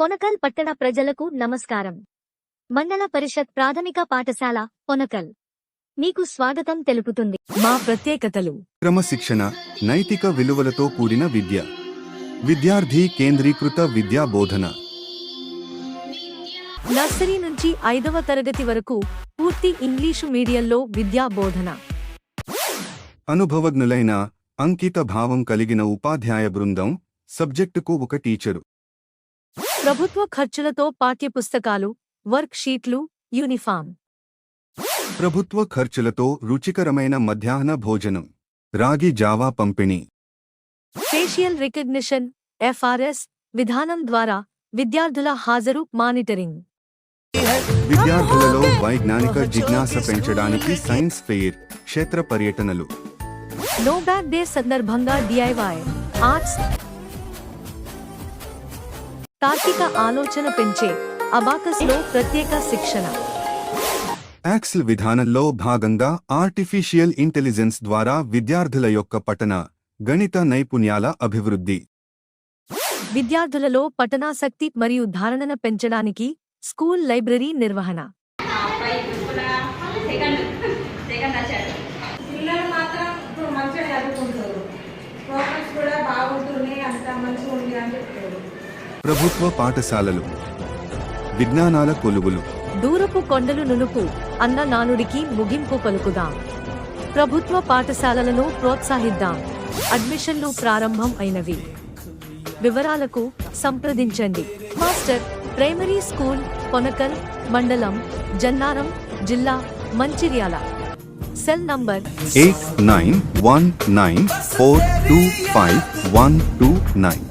పొనకల్ పట్టణ ప్రజలకు నమస్కారం. మండల పరిషత్ ప్రాథమిక పాఠశాల పొనకల్ మీకు స్వాగతం తెలుపుతుంది. మా ప్రత్యేకతలు: క్రమశిక్షణ, నైతిక విలువలతో కూడిన విద్య, విద్యార్థి కేంద్రీకృత విద్యా బోధన. నర్సరీ నుంచి 5వ తరగతి వరకు పూర్తి ఇంగ్లీషు మీడియంలో విద్యా బోధన. అనుభవజ్ఞులైన, అంకిత భావం కలిగిన ఉపాధ్యాయ బృందం, సబ్జెక్టుకు ఒక టీచరు. ప్రభుత్వ ఖర్చులతో పాఠ్యపుస్తకాలు, వర్క్ షీట్లు, యూనిఫామ్. ప్రభుత్వ ఖర్చులతో రుచికరమైన మధ్యాహ్న భోజనం, రాగి జావా పంపిణీ. ఫేషియల్ రికగ్నిషన్ (FRS) విధానం ద్వారా విద్యార్థుల హాజరు మానిటరింగ్. విద్యార్థులలో వైజ్ఞానిక జిజ్ఞాస పెంచడానికి సైన్స్ ఫెయిర్, క్షేత్ర పర్యటనలు. నో బ్యాగ్ డే సందర్భంగా DIY ఆర్ట్స్. తార్కిక ఆలోచన పెంచే అబాకస్ లో ప్రత్యేక శిక్షణ. యాక్సెల్ విధానంలో భాగంగా ఆర్టిఫిషియల్ ఇంటెలిజెన్స్ ద్వారా విద్యార్థుల యొక్క పఠన, గణిత నైపుణ్యాల అభివృద్ధి. విద్యార్థులలో పఠనాసక్తి మరియు ధారణను పెంచడానికి స్కూల్ లైబ్రరీ నిర్వహణ. పిల్లలు మాత్రం ఇప్పుడు మంచిగా చదువుకుంటారు, ప్రోగ్రెస్ కూడా బాగుంటుంది, అంత మంచిగా ఉంది అని చెప్తారు. ప్రభుత్వ పాఠశాలలు విజ్ఞానాల కొలువులు. దూరపు కొండలు నునుపు అన్న నానుడికి ముగింపు పలుకుదాం. ప్రభుత్వ పాఠశాలలను ప్రోత్సహిద్దాం. అడ్మిషన్లు ప్రారంభం అయినవి. వివరాలకు సంప్రదించండి. మాస్టర్ ప్రైమరీ స్కూల్, పొనకల్, మండలం జన్నారం, జిల్లా మంచిర్యాల. Cell number 8919425129.